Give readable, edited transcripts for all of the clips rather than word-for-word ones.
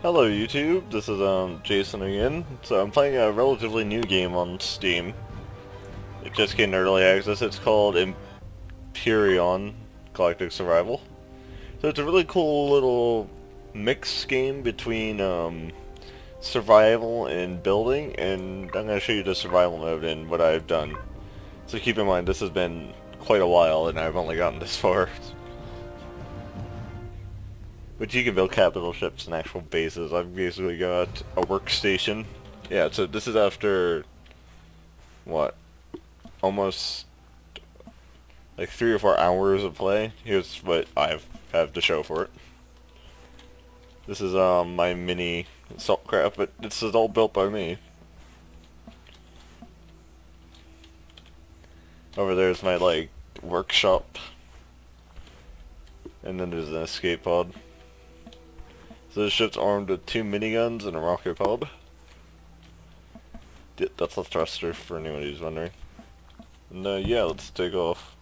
Hello YouTube, this is Jason again. So I'm playing a relatively new game on Steam. It just came in early access. It's called Empyrion Galactic Survival. So it's a really cool little mixed game between survival and building, and I'm going to show you the survival mode and what I've done. So keep in mind this has been quite a while and I've only gotten this far. But you can build capital ships and actual bases. I've basically got a workstation. Yeah, so this is after, what, almost like 3 or 4 hours of play. Here's what have to show for it. This is my mini salt craft, but this is all built by me. Over there's my like workshop. And then there's an escape pod. So this ship's armed with 2 miniguns and a rocket pod. That's a thruster for anyone who's wondering. And yeah, let's take off.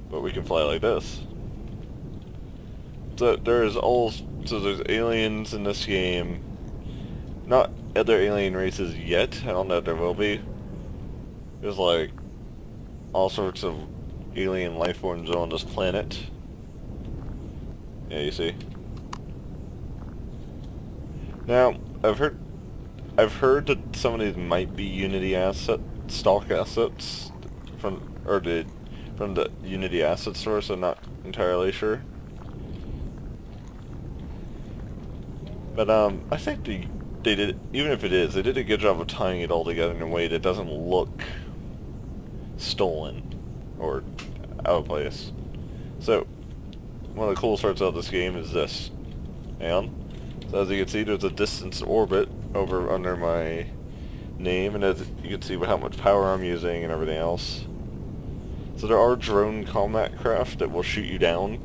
But we can fly like this. So there's aliens in this game. Not other alien races yet. I don't know if there will be. There's like all sorts of alien life forms on this planet. Yeah, you see. Now, I've heard that some of these might be Unity stock assets from the Unity asset source. I'm not entirely sure. But I think they did, even if it is, they did a good job of tying it all together in a way that doesn't look stolen or out of place. So one of the coolest parts of this game is this. And so as you can see, there's a distance orbit over under my name, and as you can see how much power I'm using and everything else. So there are drone combat craft that will shoot you down.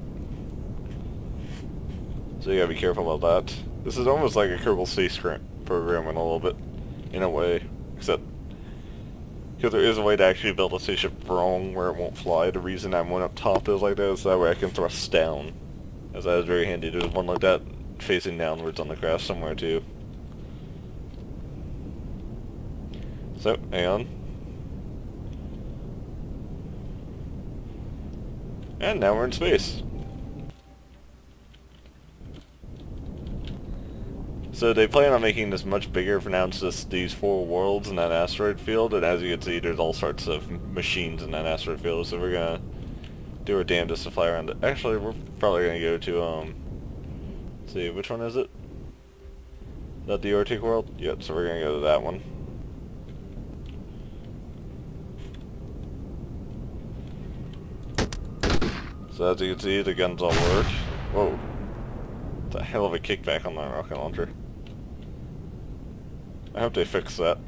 So you gotta be careful about that. This is almost like a Kerbal Space Program in a little bit, in a way, except because there is a way to actually build a spaceship wrong where it won't fly. The reason I'm one up top is like that is that way I can thrust down, as that is very handy. There's one like that facing downwards on the craft somewhere too. So, hang on. And now we're in space. So they plan on making this much bigger. For now it's just these 4 worlds in that asteroid field, and as you can see there's all sorts of machines in that asteroid field, so we're gonna do our damnedest to fly around it. Actually, we're probably gonna go to, let's see, which one is it? Is that the Arctic world? Yep, so we're gonna go to that one. So as you can see, the guns all work. Whoa. It's a hell of a kickback on that rocket launcher. I hope they fix that.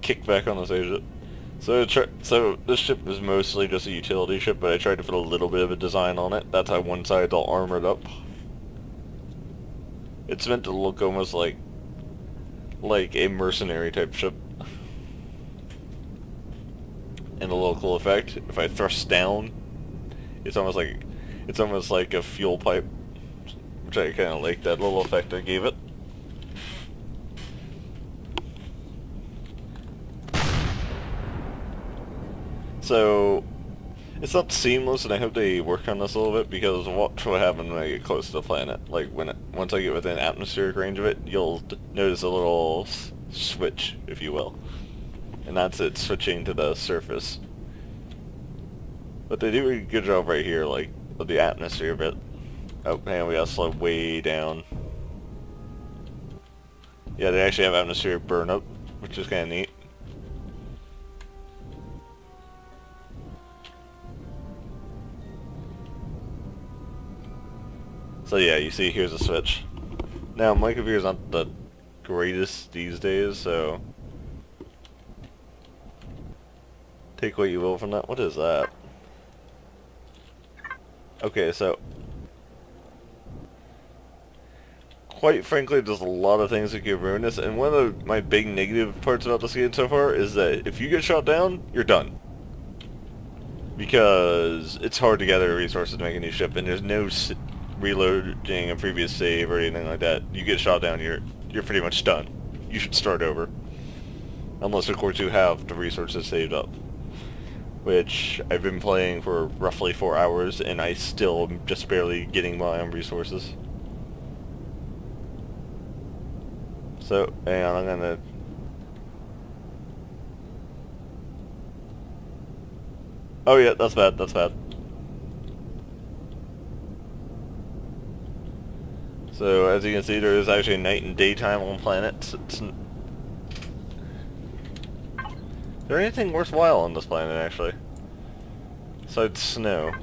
Kickback on this ship. So this ship is mostly just a utility ship, but I tried to put a little bit of a design on it. That's how one side's all armored up. It's meant to look almost like a mercenary type ship. And a little cool effect, if I thrust down, it's almost like a fuel pipe, which I kind of like that little effect I gave it. So it's not seamless, and I hope they work on this a little bit, because watch what happens when I get close to the planet. Like once I get within atmospheric range of it, you'll notice a little switch, if you will, and that's it switching to the surface. But they do a good job right here, like with the atmosphere bit. Oh, and we gotta slow way down. Yeah, they actually have atmospheric burn up, which is kind of neat. So yeah, you see here's a switch. Now my computer's not the greatest these days, so take what you will from that. What is that? Okay, so quite frankly, there's a lot of things that could ruin this, and one of my big negative parts about this game so far is that if you get shot down, you're done. because it's hard to gather resources to make a new ship, and there's no reloading a previous save or anything like that, you get shot down, you're pretty much done. You should start over. Unless of course you have the resources saved up. Which I've been playing for roughly 4 hours and I still am just barely getting by on resources. So, hang on, I'm gonna... Oh yeah, that's bad, that's bad. So, as you can see, there is actually night and daytime on planets. Is there anything worthwhile on this planet, actually? Besides snow.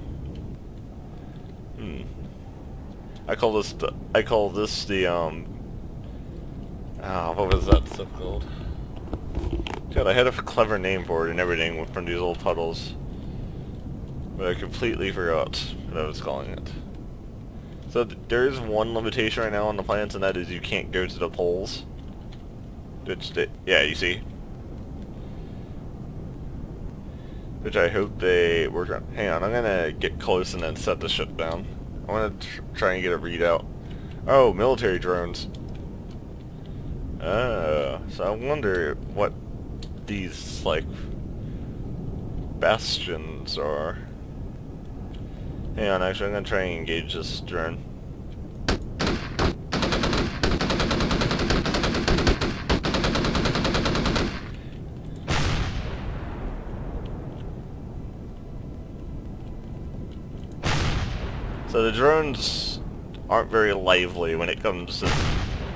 I call this the, what was that stuff called? God, I had a clever name for it and everything from these little puddles. But I completely forgot what I was calling it. So there is one limitation right now on the planets, and that is you can't go to the poles. Yeah, you see? Which I hope they work on. Hang on, I'm gonna get close and then set the ship down. I wanna try and get a readout. Oh, military drones. So I wonder what these, like, bastions are. Hang on, actually, I'm gonna try and engage this drone. So the drones aren't very lively when it comes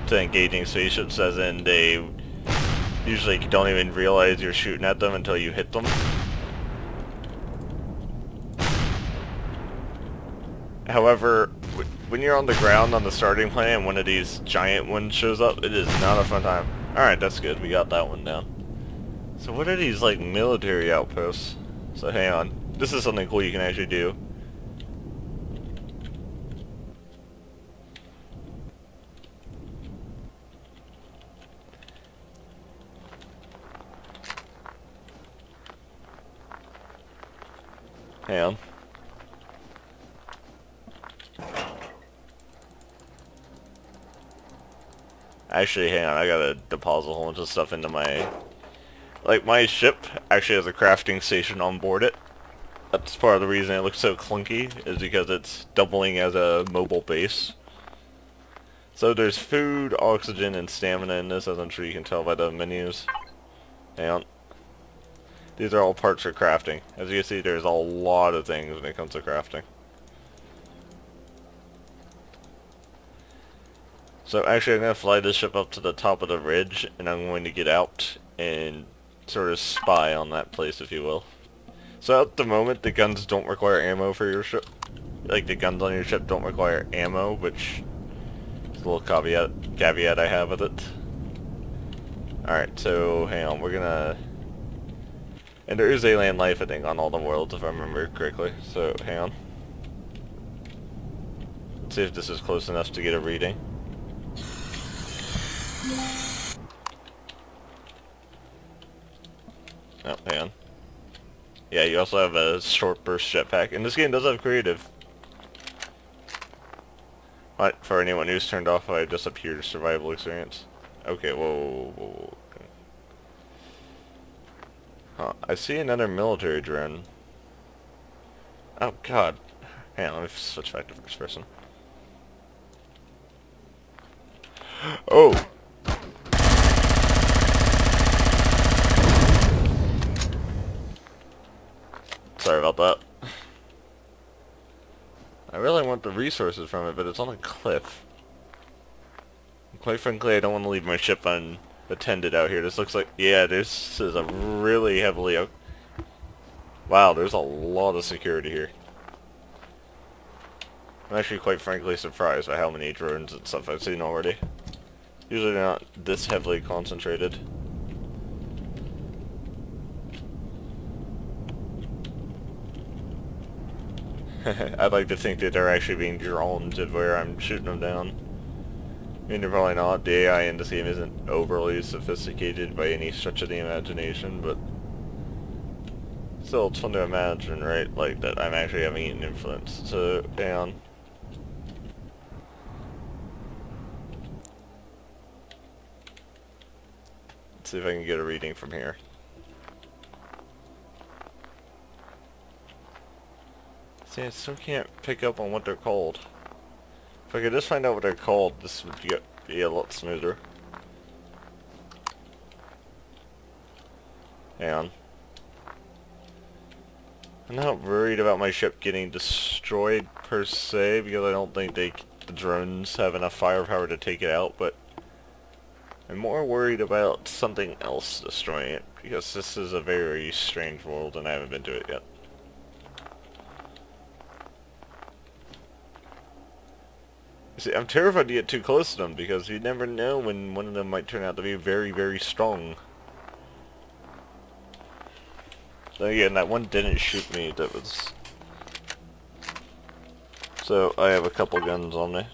to engaging spaceships, as in they usually don't even realize you're shooting at them until you hit them. However, when you're on the ground on the starting planet and one of these giant ones shows up, it is not a fun time. Alright, that's good. We got that one down. So what are these, like, military outposts? So hang on. This is something cool you can actually do. Hang on. Actually, hang on, I gotta deposit a whole bunch of stuff into my... Like, my ship actually has a crafting station on board it. That's part of the reason it looks so clunky, is because it's doubling as a mobile base. So there's food, oxygen, and stamina in this, as I'm sure you can tell by the menus. Hang on. These are all parts for crafting. As you can see, there's a lot of things when it comes to crafting. So actually I'm going to fly this ship up to the top of the ridge, and I'm going to get out and sort of spy on that place, if you will. So at the moment, the guns don't require ammo for your ship. Like, the guns on your ship don't require ammo, which is a little caveat I have with it. Alright, so hang on, we're gonna... And there is alien life, I think, on all the worlds, if I remember correctly. So, hang on. Let's see if this is close enough to get a reading. Oh, hang on. Yeah, you also have a short burst jetpack. And this game does have creative. But for anyone who's turned off, I just appeared survival experience. Okay, whoa. Huh, I see another military drone. Oh god. Hang on, let me switch back to first person. Oh! Sorry about that. I really want the resources from it, but it's on a cliff. And quite frankly, I don't want to leave my ship unattended out here. This looks like... Yeah, this is a really heavily... Wow, there's a lot of security here. I'm actually quite frankly surprised by how many drones and stuff I've seen already. Usually they're not this heavily concentrated. I'd like to think that they're actually being drawn to where I'm shooting them down. I mean, they're probably not. The AI in this game isn't overly sophisticated by any stretch of the imagination, but still, it's fun to imagine, right? Like, that I'm actually having an influence. So, hang on. Let's see if I can get a reading from here. See, I still can't pick up on what they're called. If I could just find out what they're called, this would be a lot smoother. Hang on. I'm not worried about my ship getting destroyed per se, because I don't think the drones have enough firepower to take it out, but I'm more worried about something else destroying it, because this is a very strange world and I haven't been to it yet. You see, I'm terrified to get too close to them, because you never know when one of them might turn out to be very, very strong. Then again, that one didn't shoot me, that was... So, I have a couple guns on me.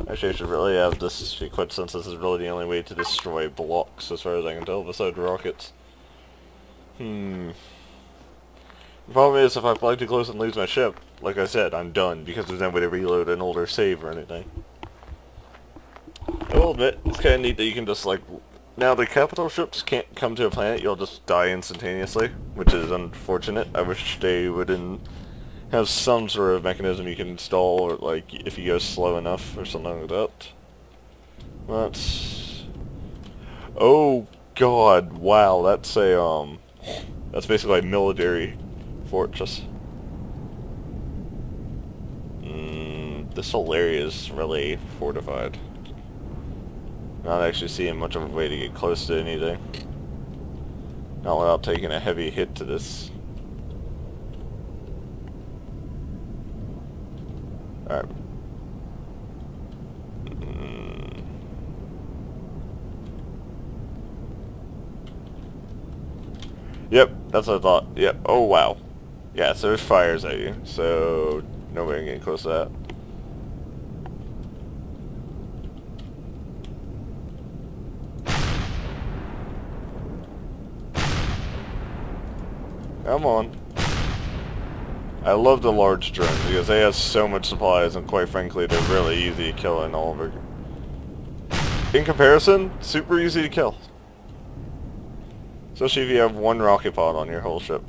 Actually, I should really have this equipped, since this is really the only way to destroy blocks, as far as I can tell, besides rockets. The problem is, if I fly too close and lose my ship, like I said, I'm done, because there's no way to reload an older save or anything. I will admit, it's kind of neat that you can just, like... Now, the capital ships can't come to a planet, you'll just die instantaneously, which is unfortunate. I wish they would have some sort of mechanism you can install, or, like, if you go slow enough, or something like that. That's... Oh, God, wow, that's a, that's basically a military fortress. This whole area is really fortified. Not actually seeing much of a way to get close to anything. Not without taking a heavy hit to this. Alright. Yep, that's what I thought. Yep. Oh, wow. Yeah, so there's fires at you, so nobody can get close to that. Come on. I love the large drones because they have so much supplies, and quite frankly, they're really easy to kill in all over. In comparison, super easy to kill. Especially if you have one rocket pod on your whole ship.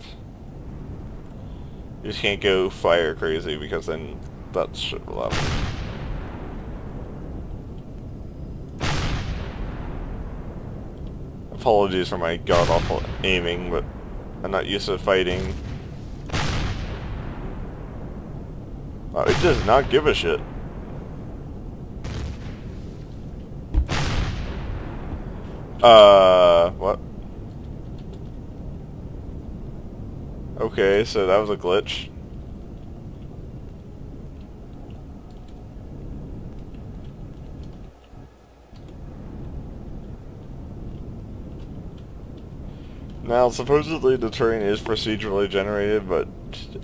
You just can't go fire crazy, because then that shit will happen. Apologies for my god-awful aiming, but I'm not used to fighting. Wow, it does not give a shit. What? Okay, so that was a glitch. Now, supposedly the terrain is procedurally generated, but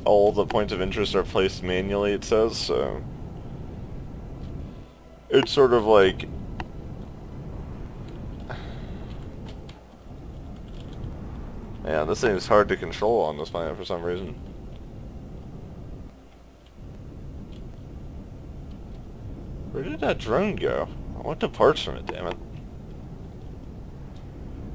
all the points of interest are placed manually, it says, so... It's sort of like... Yeah, this thing is hard to control on this planet for some reason. Where did that drone go? I want the parts from it, damn it.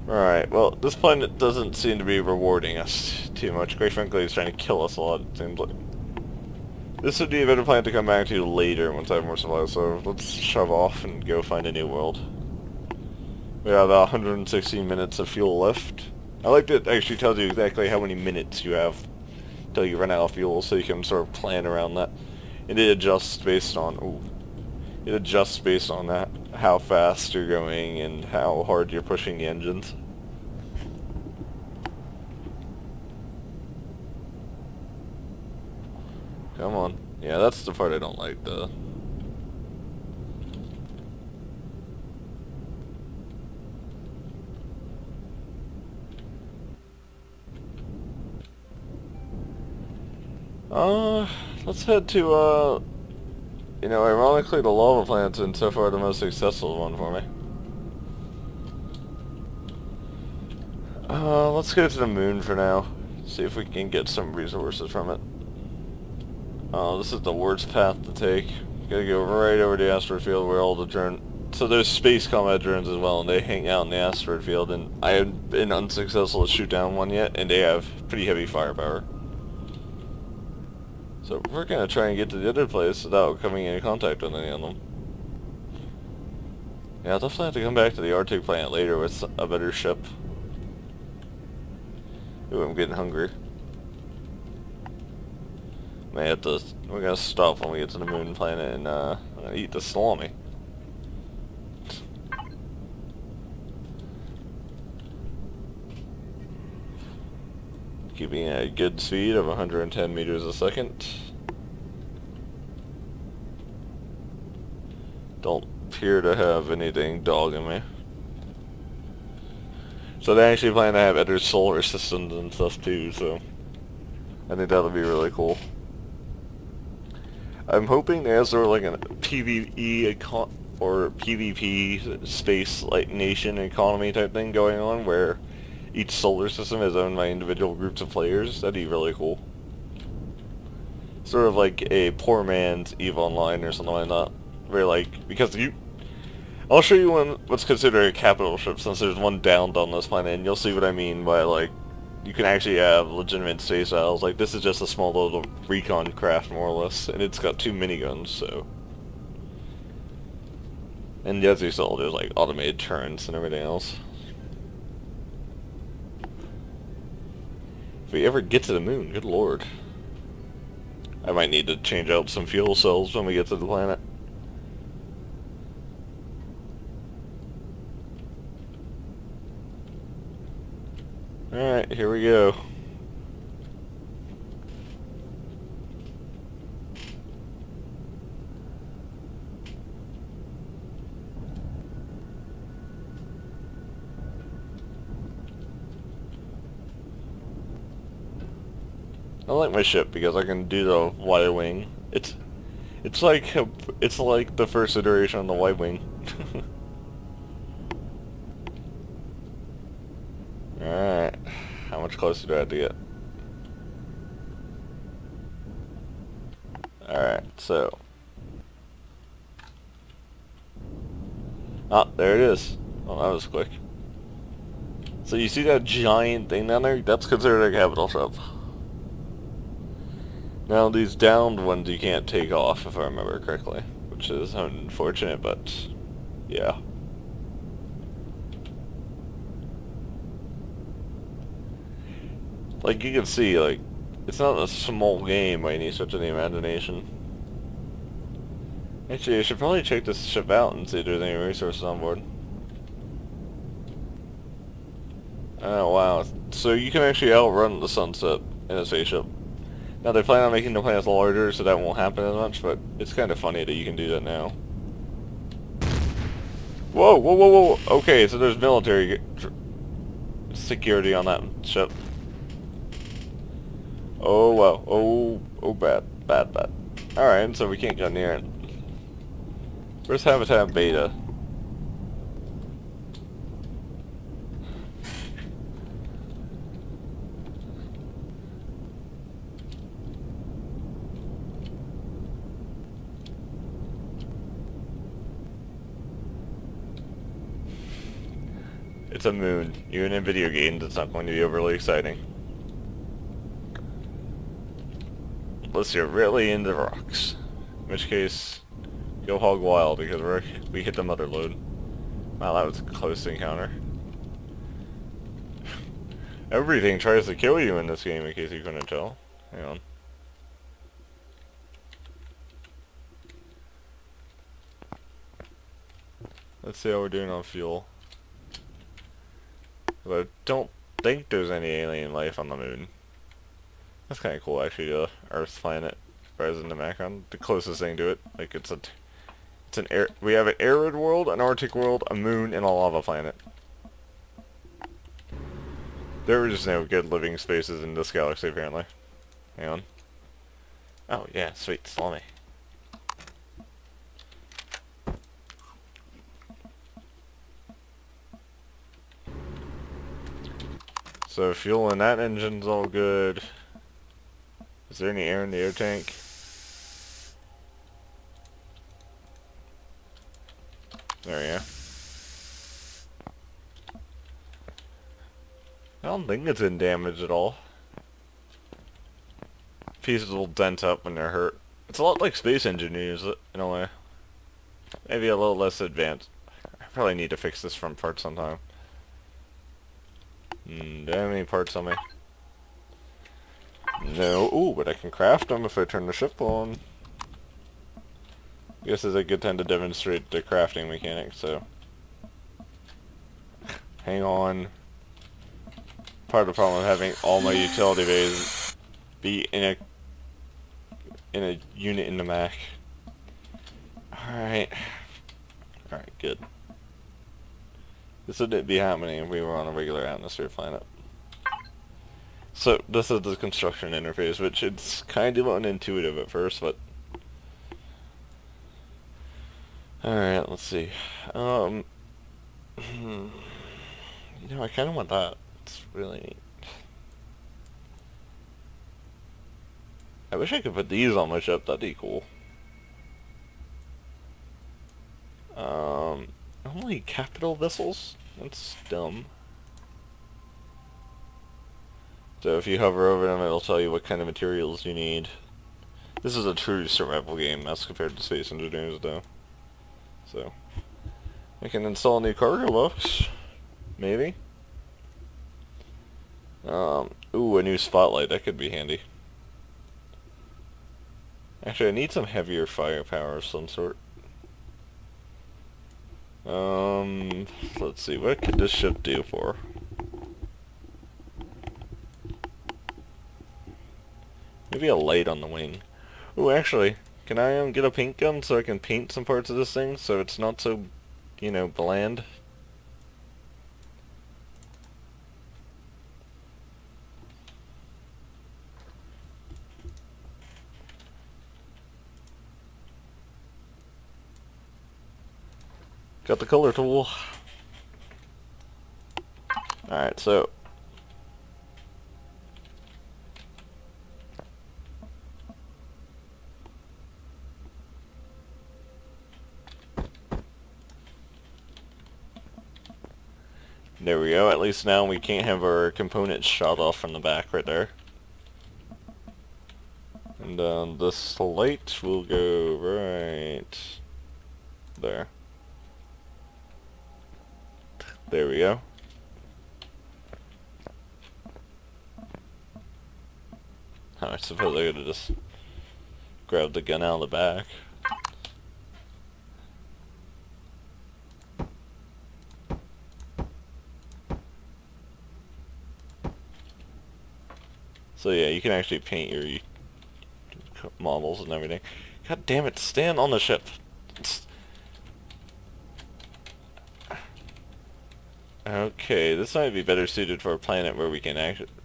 Alright, well, this planet doesn't seem to be rewarding us too much. Quite frankly, it's trying to kill us a lot, it seems like. This would be a better planet to come back to later once I have more supplies, so let's shove off and go find a new world. We have 116 minutes of fuel left. I like that it actually tells you exactly how many minutes you have until you run out of fuel, so you can sort of plan around that. And it adjusts based on... Ooh, it adjusts based on that, how fast you're going and how hard you're pushing the engines. Come on. Yeah, that's the part I don't like, though. Let's head to, you know, ironically, the lava planet's been so far the most successful one for me. Let's go to the moon for now. See if we can get some resources from it. This is the worst path to take. Gotta go right over the asteroid field where all the So there's space combat drones as well, and they hang out in the asteroid field, and I have been unsuccessful to shoot down one yet, and they have pretty heavy firepower. So we're gonna try and get to the other place without coming into contact with any of them. Yeah, I'll definitely have to come back to the Arctic planet later with a better ship. Ooh, I'm getting hungry. We're gonna stop when we get to the moon planet, and I'm gonna eat the salami. Keeping a good speed of 110 meters a second. Don't appear to have anything dogging me. So they actually plan to have other solar systems and stuff too, so I think that'll be really cool. I'm hoping they have sort of like a PvE or PvP space like nation economy type thing going on where each solar system is owned by individual groups of players. That'd be really cool. Sort of like a poor man's EVE Online or something like that. Where like, because I'll show you what's considered a capital ship since there's one downed on this planet, and you'll see what I mean by like, you can actually have legitimate space battles. Like this is just a small little recon craft more or less, and it's got 2 miniguns, so. And as you saw, there's like automated turrets and everything else. If we ever get to the moon, good lord. I might need to change out some fuel cells when we get to the planet. Alright, here we go. I like my ship because I can do the wide wing. It's like the first iteration on the wide wing. Alright, how much closer do I have to get? Alright, so. Ah, there it is. Oh, that was quick. So you see that giant thing down there? That's considered a capital ship. Now these downed ones you can't take off, if I remember correctly, which is unfortunate, but yeah. Like you can see, like, it's not a small game by any stretch of the imagination. Actually, I should probably check this ship out and see if there's any resources on board. Oh wow, so you can actually outrun the sunset in a spaceship. Now they plan on making the planets larger, so that won't happen as much, but it's kind of funny that you can do that now. Whoa, whoa, whoa, whoa! Okay, so there's military security on that ship. Oh wow, oh bad, bad, bad. Alright, so we can't go near it. Where's Habitat Beta? It's a moon. Even in video games, it's not going to be overly exciting. Unless you're really into rocks. In which case, go hog wild because we hit the mother lode. Wow, that was a close encounter. Everything tries to kill you in this game, in case you couldn't tell. Hang on. Let's see how we're doing on fuel. But I don't think there's any alien life on the moon. That's kind of cool, actually, Earth's planet, rather than the background. The closest thing to it, like we have an arid world, an Arctic world, a moon, and a lava planet. There are just no good living spaces in this galaxy, apparently. Hang on. Oh yeah, sweet salami. So fuel in that engine's all good. Is there any air in the air tank? There we go. I don't think it's in damage at all. Pieces will dent up when they're hurt. It's a lot like Space Engineers in a way. Maybe a little less advanced. I probably need to fix this from parts sometime. Do I have any parts on me? No. Ooh, but I can craft them if I turn the ship on. I guess it's a good time to demonstrate the crafting mechanics, so... Hang on. Part of the problem of having all my utility bays be in a unit in the Mac. Alright. Alright, good. This wouldn't be happening if we were on a regular atmosphere planet. So, this is the construction interface, which it's kind of unintuitive at first, but... Alright, let's see. You know, I kind of want that. It's really neat. I wish I could put these on my ship, that'd be cool. Only capital vessels? That's dumb. So if you hover over them, it'll tell you what kind of materials you need. This is a true survival game as compared to Space Engineers, though. So, I can install new cargo box. Maybe. Ooh, a new spotlight. That could be handy. Actually, I need some heavier firepower of some sort. Let's see. What could this ship do for? Maybe a light on the wing. Ooh, actually, can I get a paint gun so I can paint some parts of this thing so it's not so, you know, bland? Got the color tool. Alright, so there we go. At least now we can't have our components shot off from the back right there. And this light will go right there. There we go. I suppose I could have just grabbed the gun out of the back. So yeah, you can actually paint your models and everything. God damn it, stand on the ship. Okay, this might be better suited for a planet where we can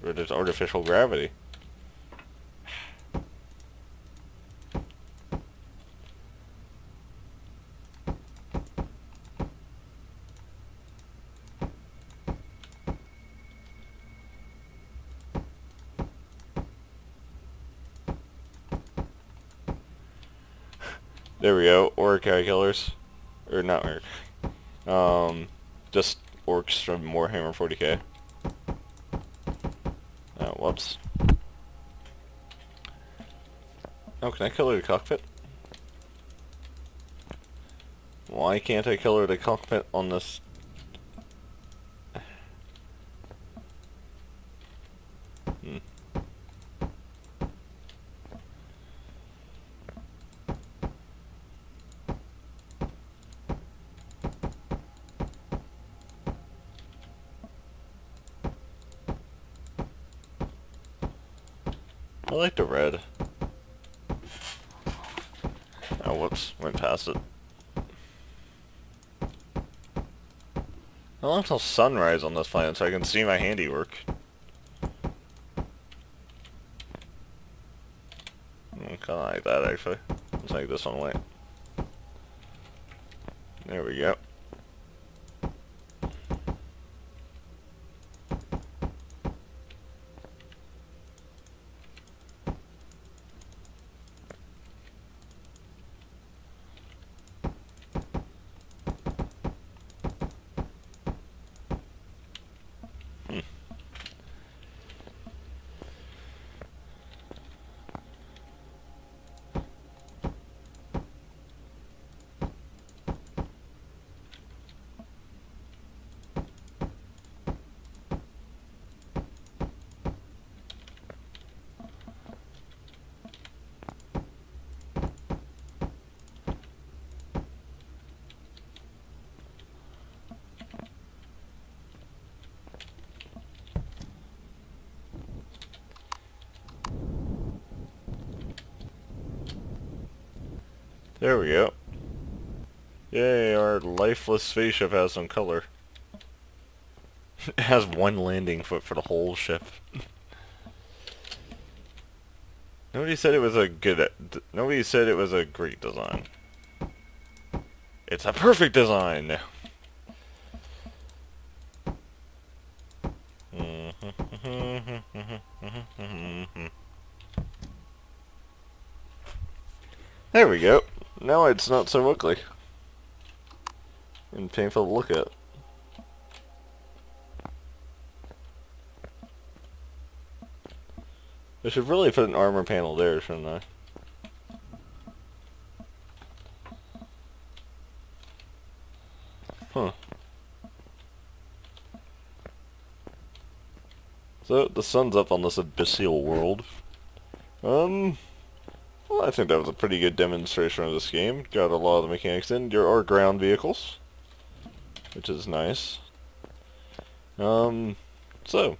where there's artificial gravity. There we go, orc killers. Or not orc. Just orcs from Warhammer 40k. Oh, whoops. Oh, can I color the cockpit? Why can't I color the cockpit on this? I like the red. Oh, whoops. Went past it. I want until sunrise on this planet so I can see my handiwork. Kinda like that, actually. Let's make this one white. There we go. There we go. Yay, our lifeless spaceship has some color. It has one landing foot for the whole ship. Nobody said it was a nobody said it was a great design. It's a perfect design! There we go. Now it's not so ugly and painful to look at. I should really put an armor panel there, shouldn't I? Huh. So, the sun's up on this abyssal world. Well, I think that was a pretty good demonstration of this game. Got a lot of the mechanics in. There are ground vehicles, which is nice. So,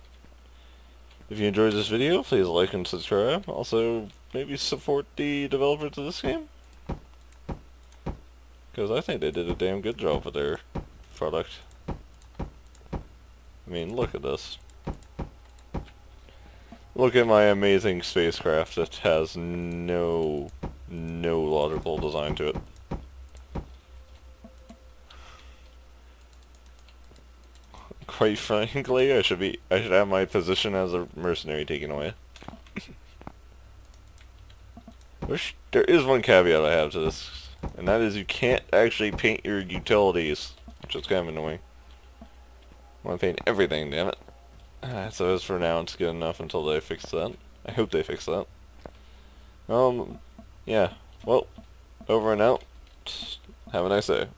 if you enjoyed this video, please like and subscribe. Also, maybe support the developers of this game, because I think they did a damn good job with their product. I mean, look at this. Look at my amazing spacecraft that has no logical design to it. Quite frankly, I should have my position as a mercenary taken away. There is one caveat I have to this, and that is you can't actually paint your utilities, which is kind of annoying. I want to paint everything, damn it. So as for now, it's good enough until they fix that. I hope they fix that. Yeah. Well, over and out. Have a nice day.